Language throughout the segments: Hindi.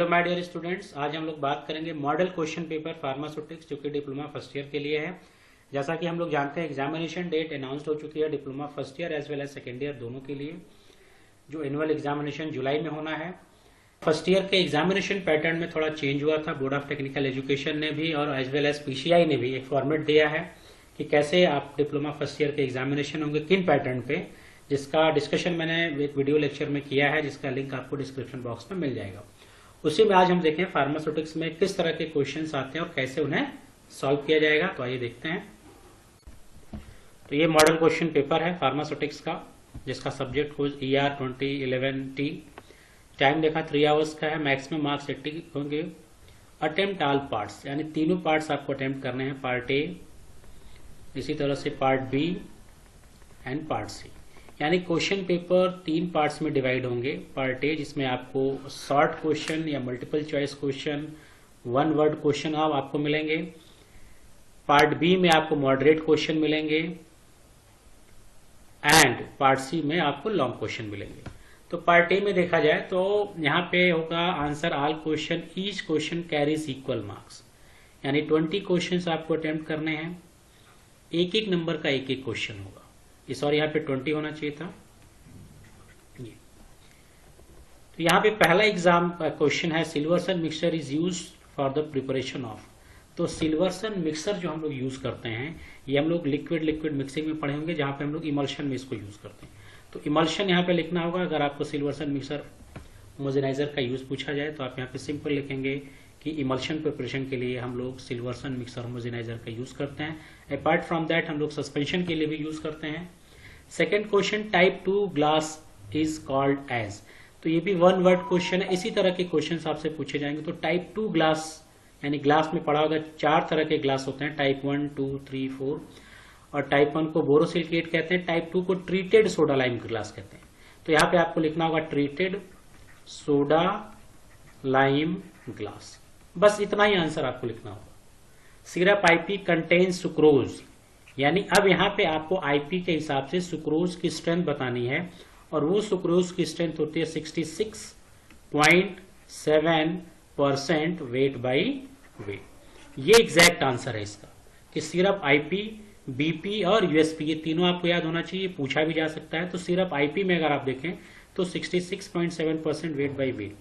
हेलो माय डियर स्टूडेंट्स, आज हम लोग बात करेंगे मॉडल क्वेश्चन पेपर फार्मास्यूटिक्स जो कि डिप्लोमा फर्स्ट ईयर के लिए है। जैसा कि हम लोग जानते हैं एग्जामिनेशन डेट अनाउंस्ड हो चुकी है diploma first year as well as second year दोनों के लिए। जो एनुअल एग्जामिनेशन जुलाई में होना है। फर्स्ट ईयर के एग्जामिनेशन पैटर्न में थोड़ा चेंज हुआ था। बोर्ड ऑफ टेक्निकल एजुकेशन ने भी और एज वेल एज पीसीआई ने भी एक फॉर्मेट दिया है कि कैसे आप डिप्लोमा फर्स्ट ईयर के एग्जामिनेशन होंगे, किन पैटर्न पे, जिसका डिस्कशन मैंने एक वीडियो लेक्चर में किया है, जिसका लिंक आपको डिस्क्रिप्शन बॉक्स में मिल जाएगा। उसी में आज हम देखें फार्मास्यूटिक्स में किस तरह के क्वेश्चंस आते हैं और कैसे उन्हें सॉल्व किया जाएगा। तो आइए देखते हैं। तो ये मॉडल क्वेश्चन पेपर है फार्मास्यूटिक्स का, जिसका subject course ER 2011T। Time देखा 3 आवर्स का है। मैक्सिमम मार्क्स 80 होंगे। अटेम्प्ट ऑल पार्ट्स, यानी तीनों पार्ट्स आपको अटेम्प्ट करने हैं। पार्ट ए, इसी तरह से part B and part C. यानी क्वेश्चन पेपर 3 पार्ट्स में डिवाइड होंगे। पार्ट ए जिसमें आपको शॉर्ट क्वेश्चन या multiple choice question, 1 word question आपको मिलेंगे। पार्ट बी में आपको मॉडरेट क्वेश्चन मिलेंगे एंड पार्ट सी में आपको लॉन्ग क्वेश्चन मिलेंगे। तो पार्ट ए में देखा जाए तो यहाँ पे होगा answer all question, each question carries equal marks, यानी 20 क्वेश्चन आपको अटेम्प्ट करने हैं। एक एक नंबर का एक एक क्वेश्चन होगा। सॉरी, यहाँ पे 20 होना चाहिए था। ये तो यहाँ पे पहला एग्जाम क्वेश्चन है, Silverson mixture is use for the preparation of. तो सिल्वरसन मिक्सर जो हम लोग यूज करते हैं, ये हम लोग लिक्विड मिक्सिंग में पढ़े होंगे, जहां पे हम लोग इमल्शन में इसको यूज करते हैं। तो इमल्शन यहाँ पे लिखना होगा। अगर आपको सिल्वरसन मिक्सर होमोजेनाइजर का यूज पूछा जाए तो आप यहाँ पे सिंपल लिखेंगे कि इमल्शन प्रिपरेशन के लिए हम लोग सिल्वरसन मिक्सर होमोजेनाइजर का यूज करते हैं। अपार्ट फ्रॉम दैट हम लोग सस्पेंशन के लिए भी यूज करते हैं। Second question, type 2 glass is called as. तो ये भी 1 वर्ड क्वेश्चन है। इसी तरह के क्वेश्चन आपसे पूछे जाएंगे। तो टाइप 2 ग्लास, यानी ग्लास में पढ़ा होगा 4 तरह के ग्लास होते हैं, टाइप 1, 2, 3, 4। और टाइप 1 को बोरोसिलिकेट कहते हैं, टाइप 2 को ट्रीटेड सोडा लाइम ग्लास कहते हैं। तो यहाँ पे आपको लिखना होगा ट्रीटेड सोडा लाइम ग्लास। बस इतना ही आंसर आपको लिखना होगा। सिरप आईपी कंटेन्स सुक्रोज, यानी अब यहाँ पे आपको आईपी के हिसाब से सुक्रोज की स्ट्रेंथ बतानी है, और वो सुक्रोज की स्ट्रेंथ होती है 66.7% वेट बाई वेट। ये एग्जैक्ट आंसर है इसका कि सिरप आईपी, बीपी और यूएसपी, ये तीनों आपको याद होना चाहिए, पूछा भी जा सकता है। तो सिरप आईपी में अगर आप देखें तो 66.7% weight by wait.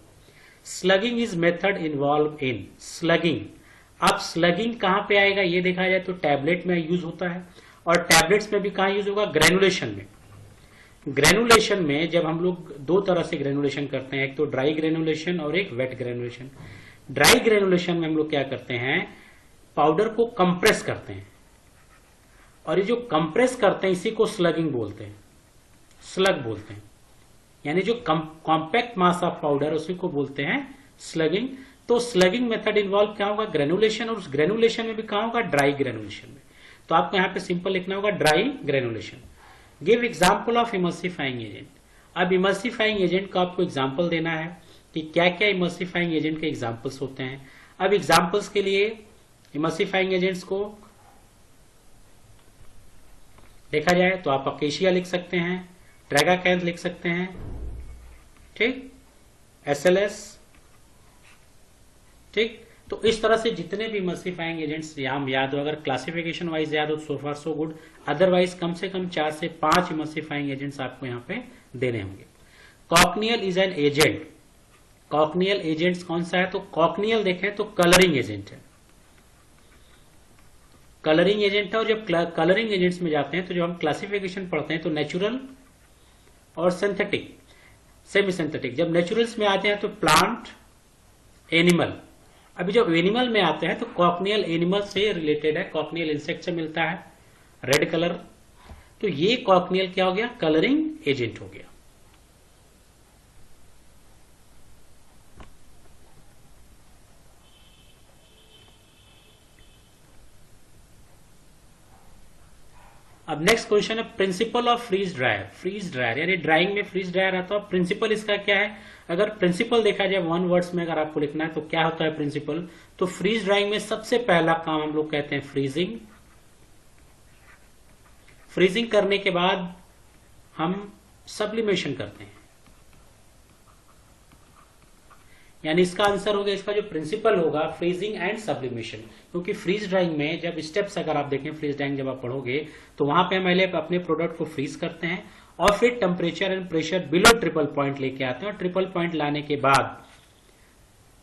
स्लगिंग is method involve in स्लगिंग। अब स्लगिंग कहां पे आएगा ये देखा जाए तो टैबलेट में यूज होता है, और टैबलेट्स में भी कहां यूज होगा, ग्रेनुलेशन में। ग्रेनुलेशन में जब हम लोग 2 तरह से ग्रेनुलेशन करते हैं, एक तो ड्राई ग्रेनुलेशन और एक वेट ग्रेनुलेशन। ड्राई ग्रेनुलेशन में हम लोग क्या करते हैं, पाउडर को कंप्रेस करते हैं, और ये जो कंप्रेस करते हैं इसी को स्लगिंग बोलते हैं, स्लग बोलते हैं। यानी जो कॉम्पैक्ट मास ऑफ पाउडर उसी को बोलते हैं स्लगिंग। तो स्लगिंग मेथड इन्वॉल्व क्या होगा, ग्रेनुलेशन, और उस ग्रेनुलेशन में भी कहां होगा, ड्राई ग्रेनुलेशन में। तो आपको यहां पे सिंपल लिखना होगा dry granulation. Give example of emulsifying agent. अब इमल्सिफाइंग एजेंट का आपको एग्जांपल देना है कि क्या क्या इमल्सिफाइंग एजेंट के एग्जांपल्स होते हैं। अब एग्जांपल्स के लिए इमल्सिफाइंग एजेंट्स को देखा जाए तो आप अकेशिया लिख सकते हैं, ट्रैगाकैंथ लिख सकते हैं, ठीक, SLS, ठीक। तो इस तरह से जितने भी इमल्सिफाइंग एजेंट्स हम याद हो, अगर क्लासिफिकेशन वाइज याद हो सो फार सो गुड, अदरवाइज कम से कम 4 से 5 इमल्सिफाइंग एजेंट्स आपको यहाँ पे देने होंगे। Cochineal is an agent. Cochineal agents कौन सा है, तो कॉकनियल देखें तो कलरिंग एजेंट है, कलरिंग एजेंट है। और जब कलरिंग एजेंट्स में जाते हैं तो जब हम क्लासिफिकेशन पढ़ते हैं तो नेचुरल और सिंथेटिक, सेमी सिंथेटिक। जब नेचुरल्स में आते हैं तो प्लांट, एनिमल। अभी जब एनिमल में आते हैं तो कॉकनियल एनिमल से रिलेटेड है, कॉकनियल इंसेक्ट से मिलता है, रेड कलर। तो ये कॉकनियल क्या हो गया, कलरिंग एजेंट हो गया। अब नेक्स्ट क्वेश्चन है principle of freeze dryer. Freeze dryer यानी ड्राइंग में फ्रीज ड्रायर आता है। प्रिंसिपल इसका क्या है, अगर प्रिंसिपल देखा जाए 1 वर्ड्स में अगर आपको लिखना है तो क्या होता है प्रिंसिपल, तो फ्रीज ड्राइंग में सबसे पहला काम हम लोग कहते हैं फ्रीजिंग। फ्रीजिंग करने के बाद हम सब्लिमेशन करते हैं, यानी इसका आंसर होगा, इसका जो प्रिंसिपल होगा फ्रीजिंग एंड सब्लिमेशन, क्योंकि फ्रीज ड्राइंग में जब स्टेप्स अगर आप देखें, फ्रीज ड्राइंग जब आप पढ़ोगे तो वहां पे हम पहले अपने प्रोडक्ट को फ्रीज करते हैं और फिर temperature and pressure below triple point लेके आते हैं, और ट्रिपल पॉइंट लाने के बाद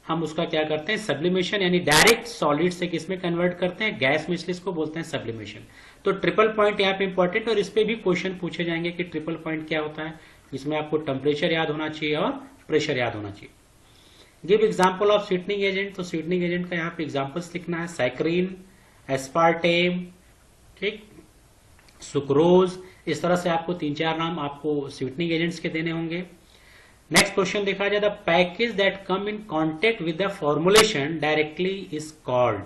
हम उसका क्या करते हैं, सब्लिमेशन, यानी डायरेक्ट सॉलिड से किसमें कन्वर्ट करते हैं, गैस में, इसलिए इसको बोलते हैं सब्लिमेशन। तो ट्रिपल पॉइंट यहाँ पे इंपॉर्टेंट, और इस पे भी क्वेश्चन पूछे जाएंगे कि ट्रिपल पॉइंट क्या होता है। इसमें आपको टेम्परेचर याद होना चाहिए और प्रेशर याद होना चाहिए। Give example of sweetening agent, तो स्वीटनिंग एजेंट का यहाँ पे एग्जाम्पल्स लिखना है, सैकरीन, एस्पार्टेम, ठीक, सुक्रोज, इस तरह से आपको 3-4 नाम आपको स्वीटनिंग एजेंट्स के देने होंगे। नेक्स्ट क्वेश्चन देखा जाए, the package that come in contact with the formulation directly is called.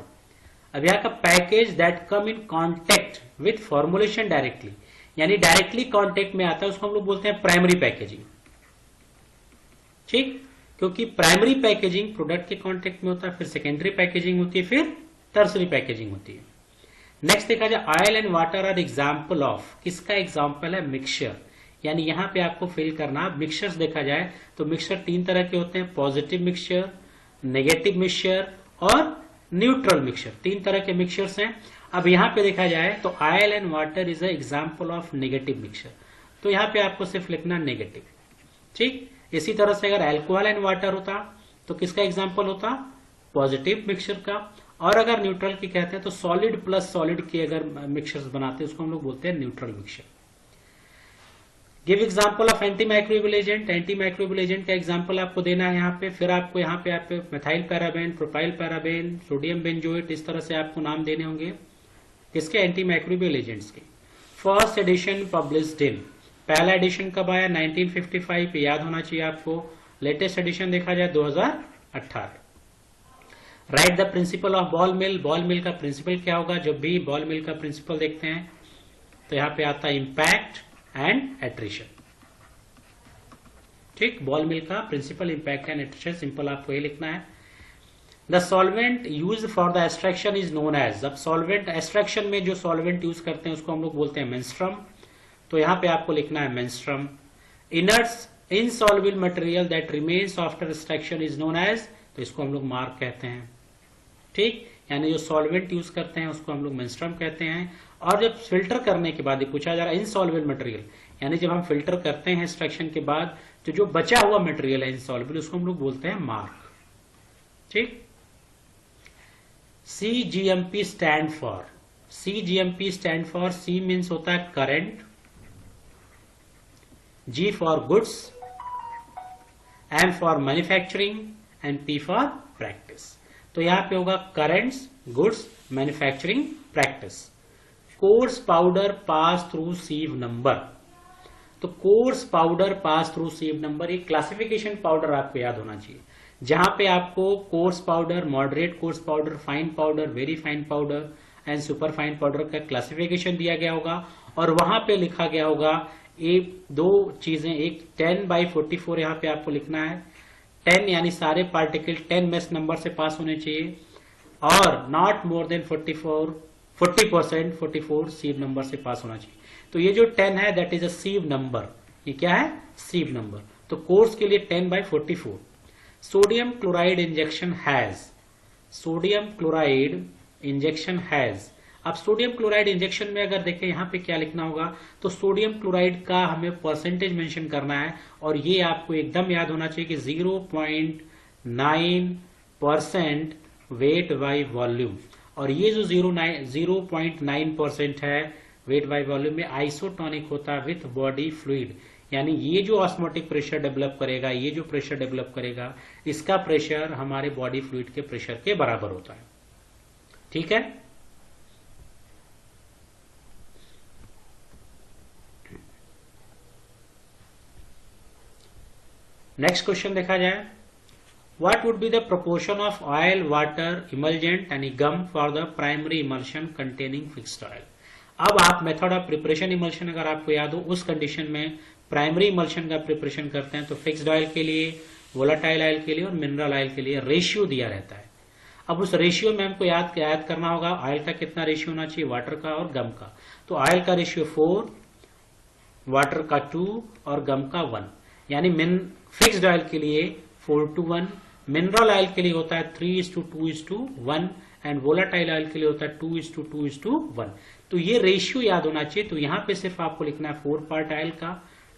अब यहाँ का package that come in contact with formulation directly, यानी डायरेक्टली कॉन्टेक्ट में आता है, उसको हम लोग बोलते हैं प्राइमरी पैकेजिंग, ठीक, क्योंकि प्राइमरी पैकेजिंग प्रोडक्ट के कॉन्टेक्ट में होता है, फिर सेकेंडरी पैकेजिंग होती है, फिर टर्सरी पैकेजिंग होती है। नेक्स्ट देखा जाए, oil and water are example of, किसका एग्जाम्पल है, मिक्सचर, यानी यहां पे आपको फिल करना। मिक्सचर्स देखा जाए तो मिक्सचर 3 तरह के होते हैं, पॉजिटिव मिक्सचर, नेगेटिव मिक्सचर और न्यूट्रल मिक्सचर, 3 तरह के मिक्सचर्स हैं। अब यहां पे देखा जाए तो oil and water is a example of negative mixture, तो यहां पे आपको सिर्फ लिखना नेगेटिव, ठीक। इसी तरह से अगर अल्कोहल एंड वाटर होता तो किसका एग्जाम्पल होता, पॉजिटिव मिक्सचर का। और अगर न्यूट्रल की कहते हैं तो सॉलिड प्लस सॉलिड की अगर मिक्सचर्स बनाते हैं उसको हम लोग बोलते हैं neutral mixture. Give example of anti microbial agent, anti microbial agent का एग्जाम्पल आपको देना है यहाँ पे, फिर आपको यहाँ पे methyl paraben, propyl paraben, sodium benzoate, इस तरह से आपको नाम देने होंगे किसके, एंटी माइक्रोबियल एजेंट्स के। फर्स्ट एडिशन पब्लिश्ड इन, पहला एडिशन कब आया, 1955, याद होना चाहिए आपको। लेटेस्ट एडिशन देखा जाए 2018। Right the principle of ball mill, ball mill का प्रिंसिपल क्या होगा, जब भी बॉल मिल का प्रिंसिपल देखते हैं तो यहाँ पे आता है इंपैक्ट एंड एट्रिशन, ठीक, बॉल मिल का principle impact and attrition, simple आपको ये लिखना है। The solvent use for the extraction is known as, अब सॉल्वेंट एक्सट्रैक्शन में जो सॉल्वेंट यूज करते हैं उसको हम लोग बोलते हैं मेंस्ट्रुम, तो यहां पे आपको लिखना है menstruum. Inerts insoluble material that remains after extraction is known as, तो इसको हम लोग मार्क कहते हैं, ठीक, यानी जो सॉल्वेंट यूज करते हैं उसको हम लोग मेंस्ट्रुम कहते हैं। और जब फिल्टर करने के बाद, ये पूछा जा रहा है इनसॉल्युबल मटेरियल, यानी जब हम फिल्टर करते हैं एक्सट्रैक्शन के बाद तो जो बचा हुआ मटेरियल है इनसॉल्युबल, उसको हम लोग बोलते हैं मार्क, ठीक। CGMP stand for, CGMP stand for, C means होता है current, G for goods, M for manufacturing and P for practice. तो यहां पे होगा currents, goods, manufacturing, practice. Coarse powder pass through sieve number, तो coarse powder pass through sieve number, एक क्लासिफिकेशन पाउडर आपको याद होना चाहिए, जहां पे आपको coarse powder, moderate coarse powder, fine powder, very fine powder and super fine powder का क्लासिफिकेशन दिया गया होगा, और वहां पे लिखा गया होगा एक दो चीजें, एक 10/44 यहाँ पे आपको लिखना है, 10 यानी सारे पार्टिकल 10 मेस नंबर से पास होने चाहिए, और नॉट मोर देन 40% 44 सीव नंबर से पास होना चाहिए। तो ये जो 10 है दैट इज अ सीव नंबर, ये क्या है, सीव नंबर। तो कोर्स के लिए 10/44। Sodium chloride injection has, sodium chloride injection has, अब सोडियम क्लोराइड इंजेक्शन में अगर देखें यहाँ पे क्या लिखना होगा, तो सोडियम क्लोराइड का हमें परसेंटेज मेंशन करना है, और ये आपको एकदम याद होना चाहिए कि 0.9% वेट बाई वॉल्यूम, और ये जो 0.9% है वेट बाई वॉल्यूम में आइसोटोनिक होता है विथ बॉडी फ्लूइड, यानी ये जो ऑस्मोटिक प्रेशर डेवलप करेगा, ये जो प्रेशर डेवलप करेगा, इसका प्रेशर हमारे बॉडी फ्लूइड के प्रेशर के बराबर होता है, ठीक है। नेक्स्ट क्वेश्चन देखा जाए, what would be the proportion of oil, water, emulgent and gum for the primary emulsion containing fixed oil। अब आप मेथड ऑफ प्रिपरेशन इमल्शन अगर आपको याद हो, उस कंडीशन में प्राइमरी इमल्शन का प्रिपरेशन करते हैं तो फिक्स्ड ऑयल के लिए, वोलाटाइल ऑयल के लिए और मिनरल ऑयल के लिए रेशियो दिया रहता है। अब उस रेशियो में हमको याद करना होगा ऑयल का कितना रेशियो होना चाहिए, वाटर का और गम का। तो ऑयल का रेशियो 4, वाटर का 2 और गम का 1, यानी फिक्स्ड ऑयल के लिए 4:1, मिनरल ऑयल के लिए होता है 3:2:1 एंड वोलाटाइल ऑयल के लिए होता है 2:2:1। तो ये रेशियो याद होना चाहिए। तो यहाँ पे सिर्फ आपको लिखना है 4 पार्ट ऑयल का,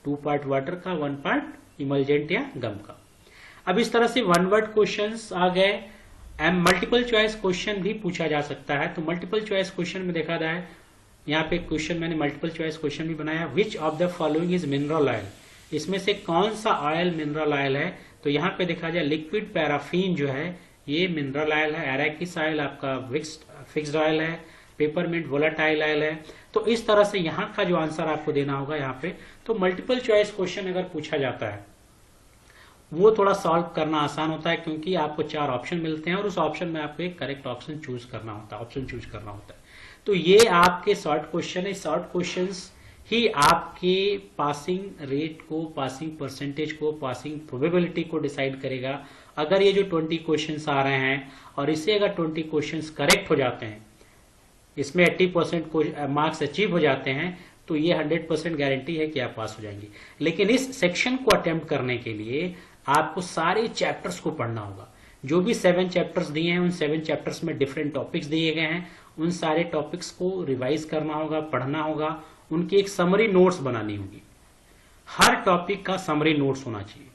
2 पार्ट वाटर का, 1 पार्ट इमल्जेंट या गम का। अब इस तरह से वन वर्ड क्वेश्चंस आ गए। मल्टीपल चॉइस क्वेश्चन भी पूछा जा सकता है। तो मल्टीपल चॉइस क्वेश्चन में देखा जाए, यहाँ पे क्वेश्चन मैंने मल्टीपल चॉइस क्वेश्चन भी बनाया, which of the following is mineral oil, इसमें से कौन सा ऑयल मिनरल ऑयल है। तो यहाँ पे देखा जाए लिक्विड पैराफिन जो है ये मिनरल ऑयल है, एराकिस ऑयल आपका फिक्स्ड ऑयल है, पेपरमिंट वोलाटाइल ऑयल है। तो इस तरह से यहाँ का जो आंसर आपको देना होगा यहाँ पे। तो मल्टीपल चॉइस क्वेश्चन अगर पूछा जाता है वो थोड़ा सॉल्व करना आसान होता है, क्योंकि आपको 4 ऑप्शन मिलते हैं और उस ऑप्शन में आपको एक करेक्ट ऑप्शन चूज करना होता है। तो ये आपके शॉर्ट क्वेश्चन है। शॉर्ट क्वेश्चंस ही आपके पासिंग रेट को, पासिंग परसेंटेज को, पासिंग प्रोबेबिलिटी को डिसाइड करेगा। अगर ये जो 20 क्वेश्चंस आ रहे हैं और इससे अगर 20 क्वेश्चंस करेक्ट हो जाते हैं, इसमें 80% मार्क्स अचीव हो जाते हैं, तो ये 100% गारंटी है कि आप पास हो जाएंगे। लेकिन इस सेक्शन को अटेम्प्ट करने के लिए आपको सारे चैप्टर्स को पढ़ना होगा। जो भी 7 चैप्टर्स दिए हैं, उन 7 चैप्टर्स में डिफरेंट टॉपिक्स दिए गए हैं। उन सारे टॉपिक्स को रिवाइज करना होगा, पढ़ना होगा, उनकी एक समरी नोट्स बनानी होगी। हर टॉपिक का समरी नोट्स होना चाहिए,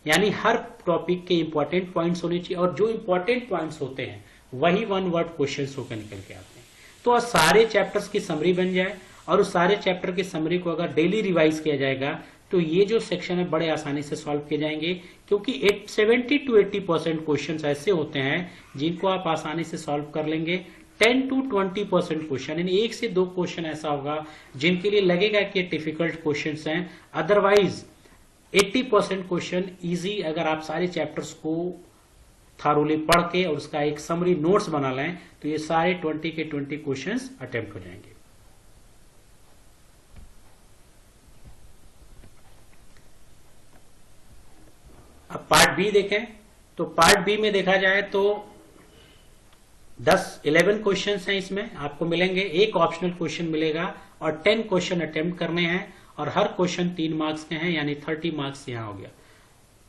यानी हर टॉपिक के इंपॉर्टेंट पॉइंट्स होने चाहिए, और जो इंपॉर्टेंट पॉइंट्स होते हैं वही 1 वर्ड क्वेश्चन होकर निकल के आते हैं। तो सारे चैप्टर्स की समरी बन जाए, और उस सारे चैप्टर की समरी को अगर डेली रिवाइज किया जाएगा तो ये जो सेक्शन है बड़े आसानी से सॉल्व किए जाएंगे, क्योंकि 70 to 80% क्वेश्चन ऐसे होते हैं जिनको आप आसानी से सॉल्व कर लेंगे। 10 to 20% क्वेश्चन, यानी 1 से 2 क्वेश्चन ऐसा होगा जिनके लिए लगेगा कि डिफिकल्ट क्वेश्चन हैं। अदरवाइज 80% क्वेश्चन इजी, अगर आप सारे चैप्टर्स को थारोली पढ़ के और उसका एक समरी नोट्स बना लें तो ये सारे 20 के 20 क्वेश्चन अटेम्प्ट हो जाएंगे। अब पार्ट बी देखें। तो पार्ट बी में देखा जाए तो 11 क्वेश्चंस हैं, इसमें आपको मिलेंगे। एक ऑप्शनल क्वेश्चन मिलेगा और 10 क्वेश्चन अटेम्प्ट करने हैं, और हर क्वेश्चन 3 मार्क्स के हैं, यानी 30 मार्क्स यहां हो गया,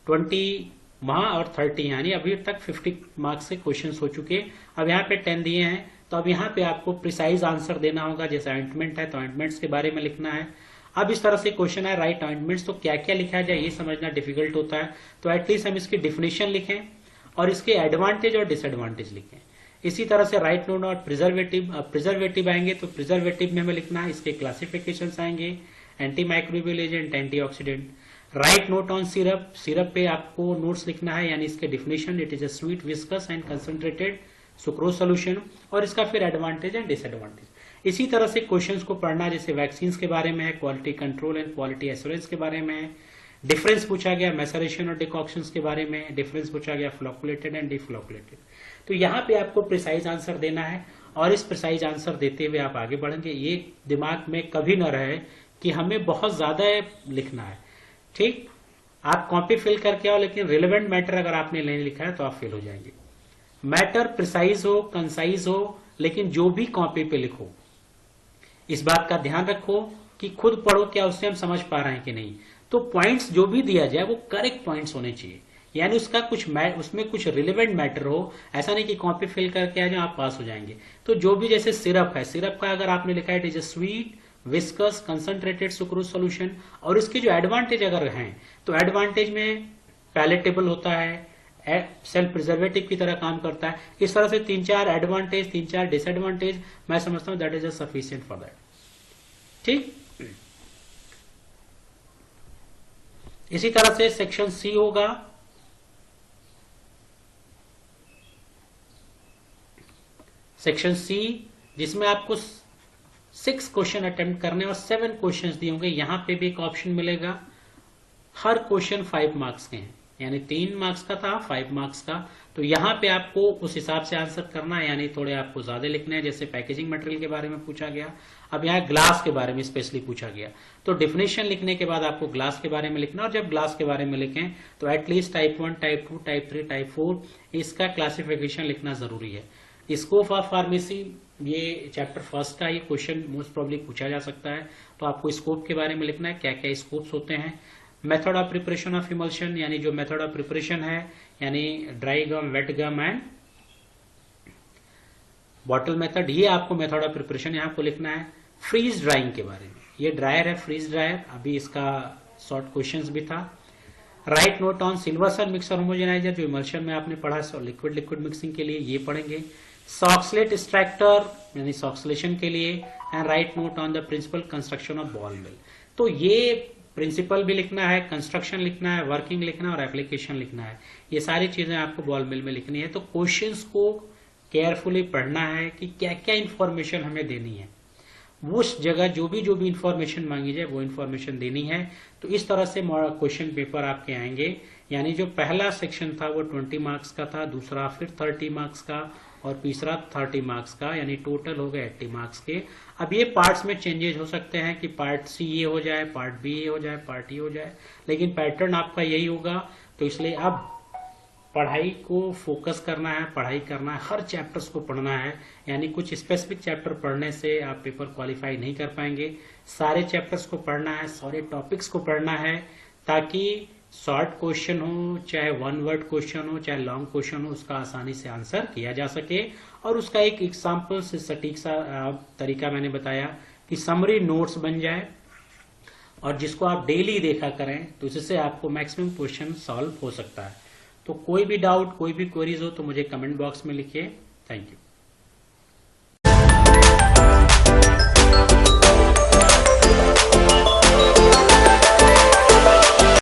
20 वहां और 30 यानी अभी तक 50 मार्क्स के क्वेश्चन हो चुके। अब यहाँ पे 10 दिए हैं, तो अब यहाँ पे आपको प्रिसाइज आंसर देना होगा। जैसे ऑइंटमेंट है तो ऑइंटमेंट्स के बारे में लिखना है। अब इस तरह से क्वेश्चन है राइट ऑइंटमेंट्स, तो क्या क्या लिखा जाए ये समझना डिफिकल्ट होता है। तो एटलीस्ट हम इसकी डिफिनेशन लिखें और इसके एडवांटेज और डिसएडवांटेज लिखें। इसी तरह से राइट नोट और प्रिजर्वेटिव आएंगे, तो प्रिजर्वेटिव में हमें लिखना है, इसके क्लासिफिकेशन आएंगे, anti microbial agent, antioxidant. Right note on syrup, syrup पे आपको नोट्स लिखना है, यानी इसके definition, it is a sweet viscous and concentrated sucrose solution, और इसका फिर एडवांटेज एंड डिसएडवांटेज। इसी तरह से क्वेश्चंस को पढ़ना, जैसे वैक्सीन के बारे में है, quality control and quality assurance के बारे में है, डिफरेंस पूछा गया मैसरेशन और डिकॉक्शन के बारे में, डिफरेंस पूछा गया फ्लोकुलेटेड एंड डिफ्लोकुलेटेड। तो यहाँ पे आपको प्रिसाइज आंसर देना है, और इस प्रिसाइज आंसर देते हुए आप आगे बढ़ेंगे। ये दिमाग में कभी ना रहे कि हमें बहुत ज्यादा लिखना है। ठीक, आप कॉपी फिल करके आओ, लेकिन रिलेवेंट मैटर अगर आपने नहीं लिखा है तो आप फेल हो जाएंगे। मैटर प्रिसाइज हो, कंसाइज हो, लेकिन जो भी कॉपी पे लिखो इस बात का ध्यान रखो कि खुद पढ़ो क्या उससे हम समझ पा रहे हैं कि नहीं। तो पॉइंट्स जो भी दिया जाए वो करेक्ट पॉइंट्स होने चाहिए, यानी उसका उसमें कुछ रिलेवेंट मैटर हो। ऐसा नहीं कि कॉपी फिल करके आ जाओ आप पास हो जाएंगे। तो जो भी, जैसे सिरप है, सिरप का अगर आपने लिखा है it is a sweet viscous concentrated sucrose solution, और इसके जो एडवांटेज अगर हैं तो एडवांटेज में पैलेटेबल होता है, सेल्फ प्रिजर्वेटिव की तरह काम करता है। इस तरह से 3-4 एडवांटेज, 3-4 डिसएडवांटेज, मैं समझता हूं that is sufficient for that. ठीक, इसी तरह से सेक्शन सी होगा। सेक्शन सी जिसमें आपको 6 क्वेश्चन अटेम्प्ट करने और 7 क्वेश्चन दिए होंगे। यहां पे भी एक ऑप्शन मिलेगा, हर क्वेश्चन 5 मार्क्स के हैं, यानी 3 मार्क्स का था, 5 मार्क्स का। तो यहाँ पे आपको उस हिसाब से आंसर करना है, यानी थोड़े आपको ज्यादा लिखने हैं। जैसे पैकेजिंग मटेरियल के बारे में पूछा गया, अब यहाँ ग्लास के बारे में स्पेशली पूछा गया, तो डिफिनेशन लिखने के बाद आपको ग्लास के बारे में लिखना, और जब ग्लास के बारे में लिखें तो at least type 1, type 2, type 3, type 4 इसका क्लासिफिकेशन लिखना जरूरी है। स्कोप ऑफ फार्मेसी, ये चैप्टर फर्स्ट का ये क्वेश्चन मोस्ट प्रॉब्ली पूछा जा सकता है, तो आपको स्कोप के बारे में लिखना है, क्या क्या स्कोप्स होते हैं। Method of preparation of emulsion, यानी जो मेथड ऑफ प्रिपरेशन है, यानी dry gum, wet gum and bottle method, ये आपको मेथड ऑफ प्रिपरेशन यहाँ को लिखना है। फ्रीज ड्राइंग के बारे में, ये ड्रायर है फ्रीज ड्रायर, अभी इसका शॉर्ट क्वेश्चंस भी था। Write note on Silverson mixer homogenizer, जो इमल्शन में आपने पढ़ा लिक्विड लिक्विड मिक्सिंग के लिए, ये पढ़ेंगे। सॉक्सलेट एक्सट्रैक्टर यानी सॉक्सलेशन के लिए, and write note on the principle construction of ball mill. तो ये प्रिंसिपल भी लिखना है, कंस्ट्रक्शन लिखना है, वर्किंग लिखना है और एप्लीकेशन लिखना है, ये सारी चीजें आपको बॉल मिल में लिखनी है। तो क्वेश्चंस को केयरफुली पढ़ना है कि क्या क्या इंफॉर्मेशन हमें देनी है, उस जगह जो भी इंफॉर्मेशन मांगी जाए वो इंफॉर्मेशन देनी है। तो इस तरह से क्वेश्चन पेपर आपके आएंगे, यानी जो पहला सेक्शन था वो 20 मार्क्स का था, दूसरा फिर 30 मार्क्स का और तीसरा 30 मार्क्स का, यानी टोटल हो गए 80 मार्क्स के। अब ये पार्ट्स में चेंजेस हो सकते हैं कि पार्ट सी ये हो जाए, पार्ट बी ये हो जाए, पार्ट ई हो जाए, लेकिन पैटर्न आपका यही होगा। तो इसलिए अब पढ़ाई को फोकस करना है, पढ़ाई करना है, हर चैप्टर्स को पढ़ना है, यानी कुछ स्पेसिफिक चैप्टर पढ़ने से आप पेपर क्वालिफाई नहीं कर पाएंगे। सारे चैप्टर्स को पढ़ना है, सारे टॉपिक्स को पढ़ना है, ताकि शॉर्ट क्वेश्चन हो, चाहे वन वर्ड क्वेश्चन हो, चाहे लॉन्ग क्वेश्चन हो, उसका आसानी से आंसर किया जा सके। और उसका एक एग्जाम्पल से सटीक सा तरीका मैंने बताया कि समरी नोट्स बन जाए और जिसको आप डेली देखा करें, तो इससे आपको मैक्सिमम क्वेश्चन सॉल्व हो सकता है। तो कोई भी डाउट, कोई भी क्वेरीज हो तो मुझे कमेंट बॉक्स में लिखिए। Thank you.